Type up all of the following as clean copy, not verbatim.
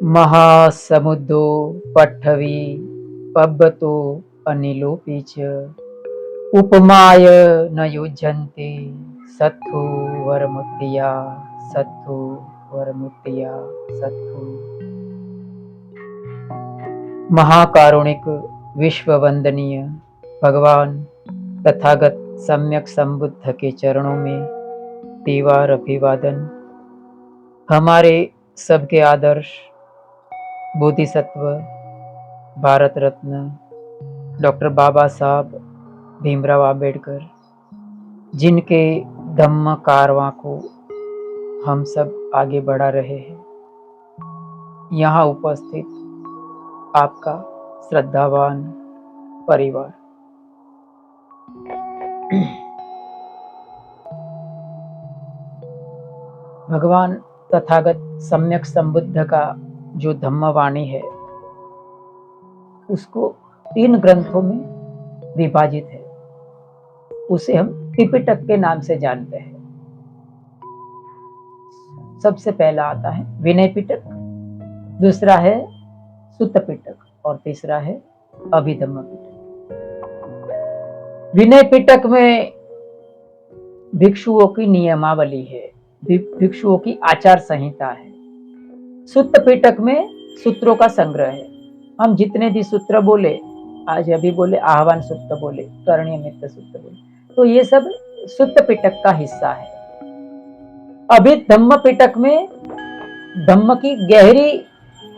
महासमुद्रो पट्टवी पब्बतो अनिलोऽपि च उपमाय न युज्यन्ते सत्तु वरमुत्तिया सत्तु वरमुत्तिया सत्तु। महाकारुणिक विश्व वंदनीय भगवान तथागत सम्यक संबुद्ध के चरणों में तीवार अभिवादन। हमारे सबके आदर्श बोधिसत्व भारत रत्न डॉक्टर बाबा साहब भीमराव आम्बेडकर, जिनके धम्म कारवां को हम सब आगे बढ़ा रहे हैं, यहाँ उपस्थित आपका श्रद्धावान परिवार। भगवान तथागत सम्यक संबुद्ध का जो धम्मवाणी है उसको 3 ग्रंथों में विभाजित है। उसे हम त्रिपिटक के नाम से जानते हैं। सबसे पहला आता है विनय पिटक, दूसरा है सुत्त पिटक और तीसरा है अभिधम्म पिटक। विनय पिटक में भिक्षुओं की नियमावली है, भिक्षुओं की आचार संहिता है। सुत्त पिटक में सूत्रों का संग्रह है। हम जितने भी सूत्र बोले, आज अभी बोले आह्वान सूत्र बोले, करणीय मित्र सूत्र बोले, तो ये सब सुत्त पिटक का हिस्सा है। अभी धम्म पिटक में धम्म की गहरी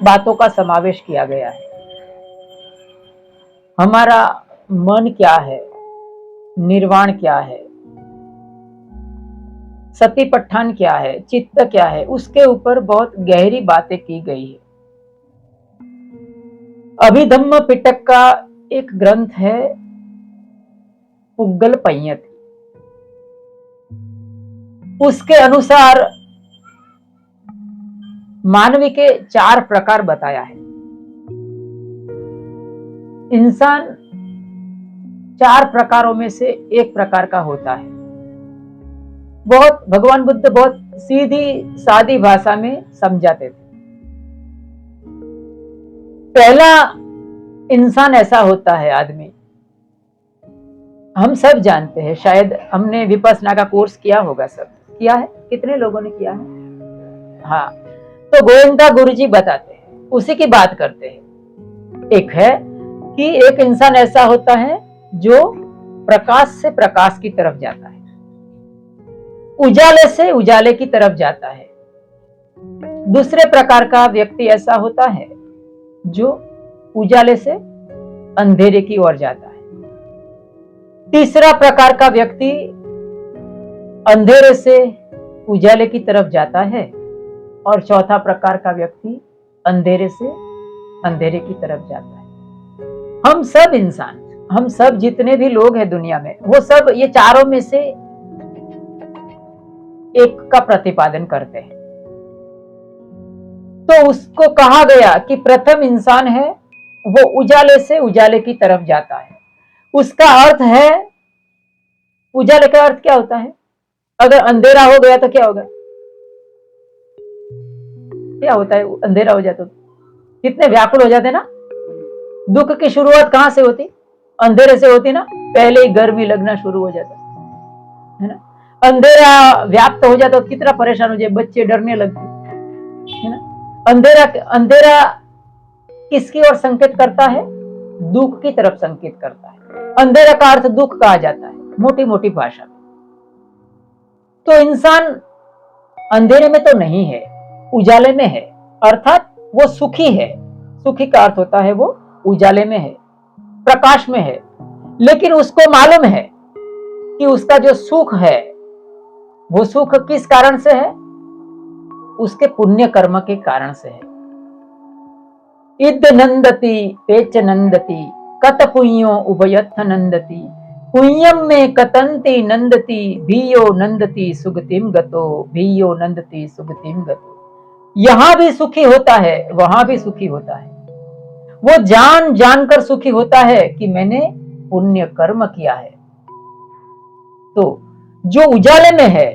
बातों का समावेश किया गया है। हमारा मन क्या है, निर्वाण क्या है, सतीपट्ठान क्या है, चित्त क्या है, उसके ऊपर बहुत गहरी बातें की गई है। अभिधम्म पिटक का एक ग्रंथ है पुग्गल पय्यत। उसके अनुसार मानवी के 4 प्रकार बताया है। इंसान 4 प्रकारों में से एक प्रकार का होता है। बहुत भगवान बुद्ध बहुत सीधी सादी भाषा में समझाते थे। पहला इंसान ऐसा होता है, आदमी, हम सब जानते हैं, शायद हमने विपश्यना का कोर्स किया होगा, सब किया है। कितने लोगों ने किया है? हाँ, तो गोविंदा गुरुजी बताते हैं, उसी की बात करते हैं। एक है कि एक इंसान ऐसा होता है जो प्रकाश से प्रकाश की तरफ जाता है, उजाले से उजाले की तरफ जाता है। दूसरे प्रकार का व्यक्ति ऐसा होता है जो उजाले से अंधेरे की ओर जाता है। तीसरा प्रकार का व्यक्ति अंधेरे से उजाले की तरफ जाता है और चौथा प्रकार का व्यक्ति अंधेरे से अंधेरे की तरफ जाता है। हम सब इंसान, हम सब जितने भी लोग हैं दुनिया में, वो सब ये चारों में से एक का प्रतिपादन करते हैं। तो उसको कहा गया कि प्रथम इंसान है वो उजाले से उजाले की तरफ जाता है। उसका अर्थ है, उजाले का अर्थ क्या होता है? अगर अंधेरा हो गया तो क्या होगा? क्या होता है अंधेरा हो जाता तो? कितने व्याकुल हो जाते ना। दुख की शुरुआत कहां से होती? अंधेरे से होती ना। पहले ही गर्मी लगना शुरू हो जाता है ना। अंधेरा व्याप्त हो जाता तो कितना परेशान हो जाए, बच्चे डरने लगते है ना। अंधेरा किसकी ओर संकेत करता है? दुख की तरफ संकेत करता है। अंधेरा का अर्थ दुख कहा जाता है मोटी मोटी भाषा में। तो इंसान अंधेरे में तो नहीं है, उजाले में है, अर्थात वो सुखी है। सुखी का अर्थ होता है वो उजाले में है, प्रकाश में है। लेकिन उसको मालूम है कि उसका जो सुख है वो सुख किस कारण से है? उसके पुण्य कर्म के कारण से है। इद नंदति पेच नंदति कत पुण्यो उभयथ नंदति पुण्यम में कतंति नंदति भीयो नंदति सुगतिम गतो भीयो नंदति सुगतिम गतो। यहां भी सुखी होता है, वहां भी सुखी होता है। वो जान जानकर सुखी होता है कि मैंने पुण्य कर्म किया है। तो जो उजाले में है,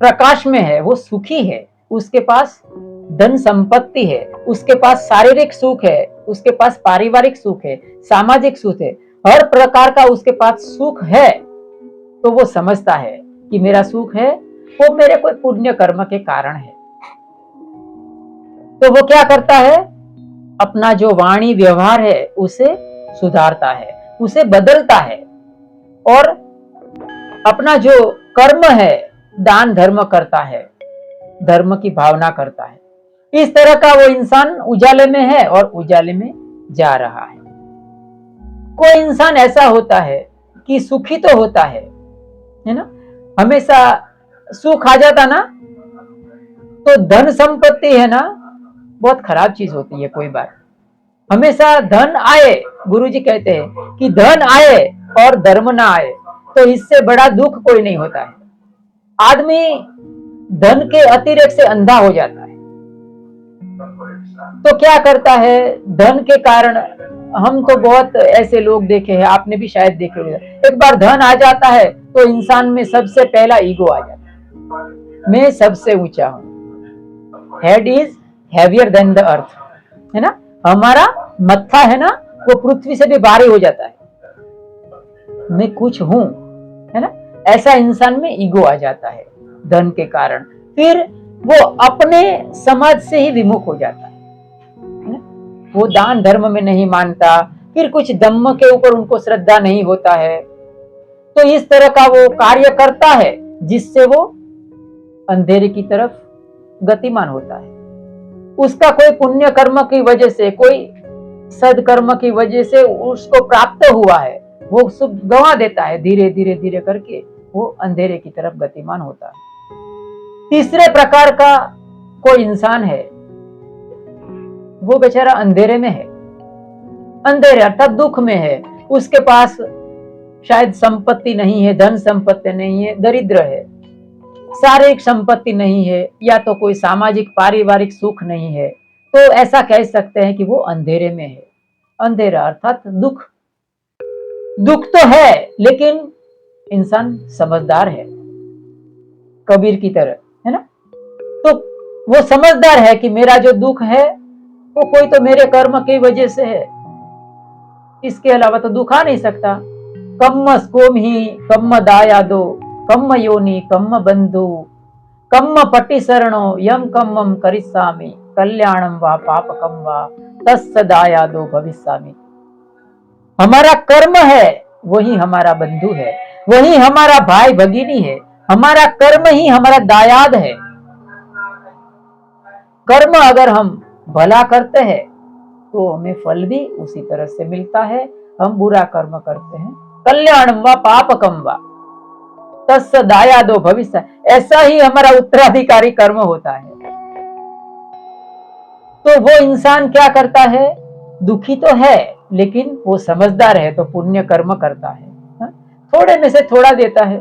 प्रकाश में है, वो सुखी है। उसके पास धन संपत्ति है, उसके पास शारीरिक सुख है, उसके पास पारिवारिक सुख है, सामाजिक सुख है, हर प्रकार का उसके पास सुख है, तो वो समझता है कि मेरा सुख है वो मेरे कोई पुण्य कर्म के कारण है। तो वो क्या करता है, अपना जो वाणी व्यवहार है उसे सुधारता है, उसे बदलता है, और अपना जो कर्म है दान धर्म करता है, धर्म की भावना करता है। इस तरह का वो इंसान उजाले में है और उजाले में जा रहा है। कोई इंसान ऐसा होता है कि सुखी तो होता है ना, हमेशा सुख आ जाता ना, तो धन संपत्ति है ना बहुत खराब चीज होती है। कोई बात हमेशा धन आए, गुरुजी कहते हैं कि धन आए और धर्म ना आए, तो इससे बड़ा दुख कोई नहीं होता है। आदमी धन के अतिरेक से अंधा हो जाता है, तो क्या करता है, धन के कारण हम तो बहुत ऐसे लोग देखे हैं, आपने भी शायद देखे होंगे, एक बार धन आ जाता है तो इंसान में सबसे पहला ईगो आ जाता है, मैं सबसे ऊंचा हूं, head is heavier than the earth, है ना, हमारा मत्था है ना वो पृथ्वी से भी भारी हो जाता है, मैं कुछ हूं, है ना, ऐसा इंसान में ईगो आ जाता है धन के कारण। फिर वो अपने समाज से ही विमुख हो जाता है ना? वो दान धर्म में नहीं मानता, फिर कुछ धम्म के ऊपर उनको श्रद्धा नहीं होता है, तो इस तरह का वो कार्य करता है जिससे वो अंधेरे की तरफ गतिमान होता है। उसका कोई पुण्य कर्म की वजह से, कोई सदकर्म की वजह से उसको प्राप्त हुआ है, वो सब गंवा देता है, धीरे धीरे धीरे करके वो अंधेरे की तरफ गतिमान होता है। तीसरे प्रकार का कोई इंसान है, वो बेचारा अंधेरे में है, अंधेरे अर्थात दुख में है, उसके पास शायद संपत्ति नहीं है, धन संपत्ति नहीं है, दरिद्र है, शारीरिक संपत्ति नहीं है, या तो कोई सामाजिक पारिवारिक सुख नहीं है, तो ऐसा कह सकते हैं कि वो अंधेरे में है। अंधेरा अर्थात दुख, दुख तो है लेकिन इंसान समझदार है, कबीर की तरह, है ना, तो वो समझदार है कि मेरा जो दुख है वो कोई तो मेरे कर्म की वजह से है, इसके अलावा तो दुख आ नहीं सकता। कम्म स्कोम ही कम्म दायादो कम्म योनि कम्म बंधु कम्म पट्टी शरणो यम कम्मम करिष्यामि कल्याणम वा पापकम वा तस्य दायादो भविष्यामि। हमारा कर्म है वही हमारा बंधु है, वही हमारा भाई भगिनी है, हमारा कर्म ही हमारा दायाद है। कर्म अगर हम भला करते हैं तो हमें फल भी उसी तरह से मिलता है, हम बुरा कर्म करते हैं कल्याणम वा पापकम वा तस्य दायादो भविष्य, ऐसा ही हमारा उत्तराधिकारी कर्म होता है। तो वो इंसान क्या करता है, दुखी तो है लेकिन वो समझदार है, तो पुण्य कर्म करता है, थोड़े में से थोड़ा देता है।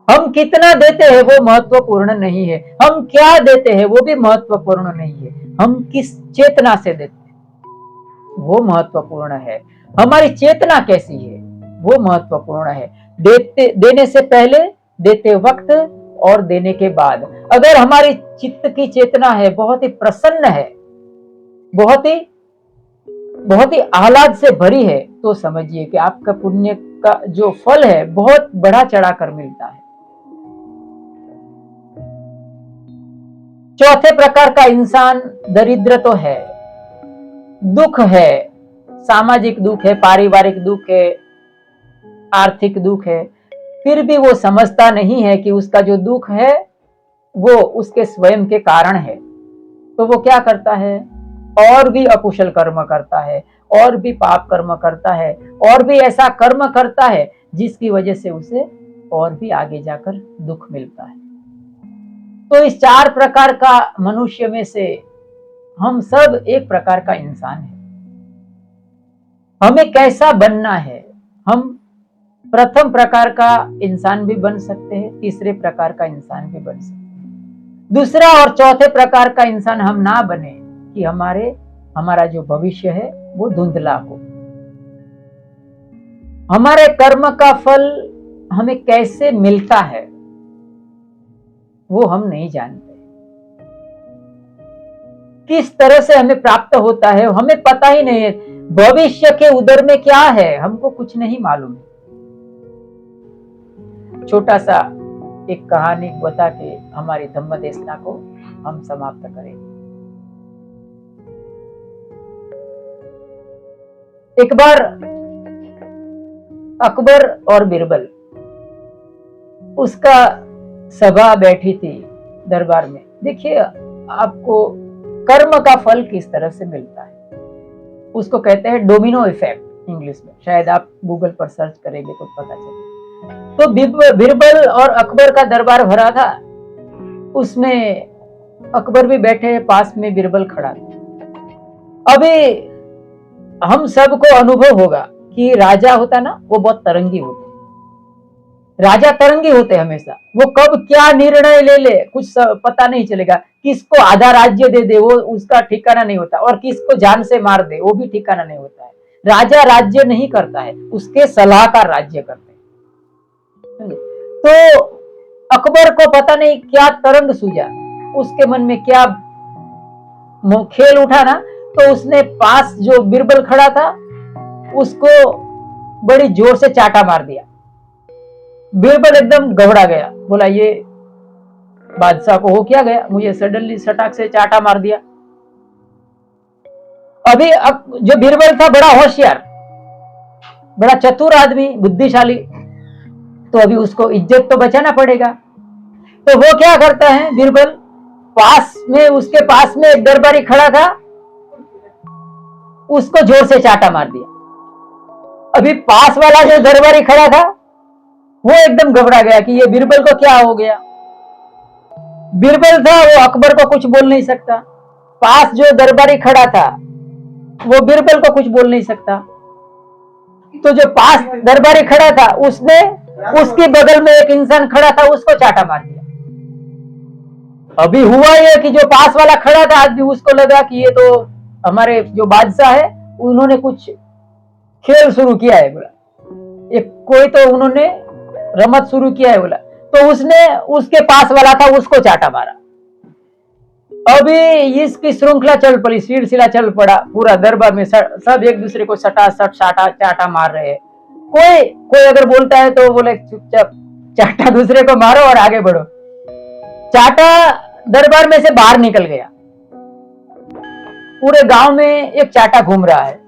हम कितना देते हैं वो महत्वपूर्ण नहीं है, हम क्या देते हैं वो भी महत्वपूर्ण नहीं है, हम किस चेतना से देते हैं वो महत्वपूर्ण है, हमारी चेतना कैसी है वो महत्वपूर्ण है। देने से पहले, देते वक्त और देने के बाद अगर हमारी चित्त की चेतना है बहुत ही प्रसन्न है, बहुत ही आह्लाद से भरी है, तो समझिए कि आपका पुण्य का जो फल है बहुत बढ़ा चढ़ा कर मिलता है। चौथे प्रकार का इंसान दरिद्र तो है, दुख है, सामाजिक दुख है, पारिवारिक दुख है, आर्थिक दुख है, फिर भी वो समझता नहीं है कि उसका जो दुख है वो उसके स्वयं के कारण है, तो वो क्या करता है, और भी अकुशल कर्म करता है, और भी पाप कर्म करता है, और भी ऐसा कर्म करता है जिसकी वजह से उसे और भी आगे जाकर दुख मिलता है। तो इस चार प्रकार का मनुष्य में से हम सब एक प्रकार का इंसान है। हमें कैसा बनना है, हम प्रथम प्रकार का इंसान भी बन सकते हैं, तीसरे प्रकार का इंसान भी बन सकते हैं, दूसरा और चौथे प्रकार का इंसान हम ना बने कि हमारा जो भविष्य है वो धुंधला हो। हमारे कर्म का फल हमें कैसे मिलता है वो हम नहीं जानते, किस तरह से हमें प्राप्त होता है हमें पता ही नहीं है। भविष्य के उदर में क्या है हमको कुछ नहीं मालूम है। छोटा सा एक कहानी बता के हमारी धम्म देशना को हम समाप्त करें। एक बार अकबर और बिरबल उसका सभा बैठी थी दरबार में। देखिए आपको कर्म का फल किस तरह से मिलता है उसको कहते हैं डोमिनो इफेक्ट इंग्लिश में, शायद आप गूगल पर सर्च करेंगे तो पता चलेगा। तो बिरबल और अकबर का दरबार भरा था, उसमें अकबर भी बैठे, पास में बिरबल खड़ा था। अभी हम सबको अनुभव होगा कि राजा होता ना वो बहुत तरंगी होते, राजा तरंगी होते हमेशा। वो कब क्या निर्णय ले ले कुछ पता नहीं चलेगा, किसको आधा राज्य दे दे वो उसका ठिकाना नहीं होता, और किसको जान से मार दे वो भी ठिकाना नहीं होता है। राजा राज्य नहीं करता है, उसके सलाहकार राज्य करते हैं। तो अकबर को पता नहीं क्या तरंग सूझा, उसके मन में क्या खेल उठा ना, तो उसने पास जो बिरबल खड़ा था उसको बड़ी जोर से चाटा मार दिया। बिरबल एकदम घबरा गया, बोला ये बादशाह को हो क्या गया, मुझे सडनली सटाक से चाटा मार दिया। अभी अब जो बिरबल था बड़ा होशियार, बड़ा चतुर आदमी, बुद्धिशाली, तो अभी उसको इज्जत तो बचाना पड़ेगा। तो वो क्या करता है बिरबल, पास में उसके पास में एक दरबारी खड़ा था, उसको जोर से चाटा मार दिया। अभी पास वाला जो दरबारी खड़ा था वो एकदम घबरा गया कि ये बिरबल को क्या हो गया। बिरबल था वो अकबर को कुछ बोल नहीं सकता, पास जो दरबारी खड़ा था वो बिरबल को कुछ बोल नहीं सकता। तो जो पास दरबारी खड़ा था उसने उसके बगल में एक इंसान खड़ा था उसको चाटा मार दिया। अभी हुआ ये कि जो पास वाला खड़ा था आदमी, उसको लगा कि ये तो हमारे जो बादशाह है उन्होंने कुछ खेल शुरू किया है, बोला एक कोई तो उन्होंने रमत शुरू किया है, बोला। तो उसने उसके पास वाला था उसको चाटा मारा। अभी इसकी श्रृंखला चल पड़ी, सिलसिला चल पड़ा, पूरा दरबार में सब एक दूसरे को सटा सट चाटा चाटा मार रहे हैं। कोई कोई अगर बोलता है तो बोले चुपचाप चाटा दूसरे को मारो और आगे बढ़ो। चाटा दरबार में से बाहर निकल गया, पूरे गांव में एक चाटा घूम रहा है,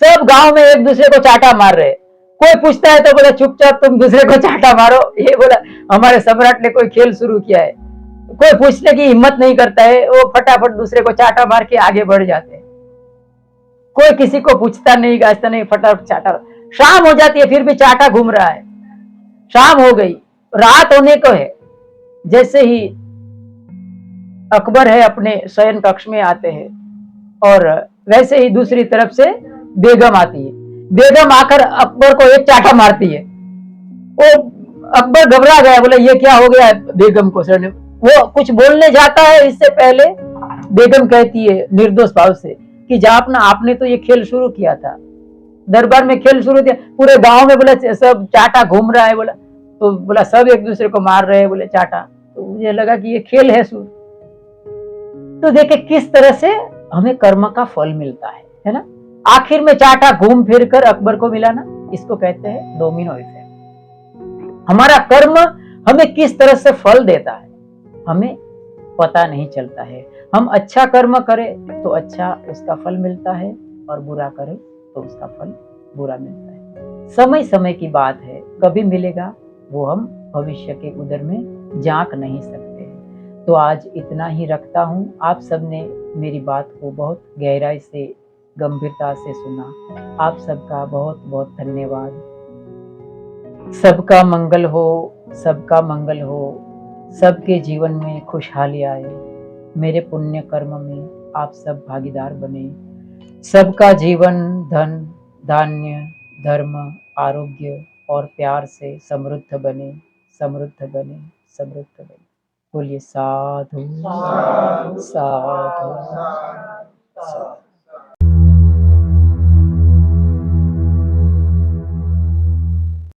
सब गांव में एक दूसरे को चाटा मार रहे। कोई पूछता है तो बोला चुपचाप तुम दूसरे को चाटा मारो, ये बोला हमारे सम्राट ने कोई खेल शुरू किया है। कोई पूछने की हिम्मत नहीं करता है, वो फटाफट दूसरे को चाटा मार के आगे बढ़ जाते हैं। कोई किसी को पूछता नहीं गाजता नहीं, फटाफट चाटा। शाम हो जाती है फिर भी चाटा घूम रहा है। शाम हो गई, रात होने को है। जैसे ही अकबर है अपने शयन कक्ष में आते हैं, और वैसे ही दूसरी तरफ से बेगम आती है। बेगम आकर अकबर को एक चाटा मारती है। वो अकबर घबरा गया, बोला ये क्या हो गया बेगम को। सर ने वो कुछ बोलने जाता है, इससे पहले बेगम कहती है निर्दोष भाव से कि जापना आपने तो ये खेल शुरू किया था, दरबार में खेल शुरू किया, पूरे गांव में बोला सब चाटा घूम रहा है, बोला तो बोला सब एक दूसरे को मार रहे हैं, बोले चाटा। तो मुझे लगा कि ये खेल है शुरू। तो देखे किस तरह से हमें कर्म का फल मिलता है ना। आखिर में चाटा घूम फिर कर अकबर को मिला ना, इसको कहते हैं डोमिनो इफेक्ट। हमारा कर्म हमें किस तरह से फल देता है हमें पता नहीं चलता है। हम अच्छा कर्म करें तो अच्छा उसका फल मिलता है, और बुरा करें तो उसका फल बुरा मिलता है। समय समय की बात है, कभी मिलेगा वो हम भविष्य के उदर में झांक नहीं सकते हैं। तो आज इतना ही रखता हूँ। आप सबने मेरी बात को बहुत गहराई से गंभीरता से सुना, आप सबका बहुत बहुत धन्यवाद। सबका मंगल हो, सबका मंगल हो, सबके जीवन में खुशहाली आए। मेरे पुण्य कर्म में आप सब भागीदार बने। सबका जीवन धन धान्य धर्म आरोग्य और प्यार से समृद्ध बने, समृद्ध बने, समृद्ध बने। बोलिए साधु साधु साधु।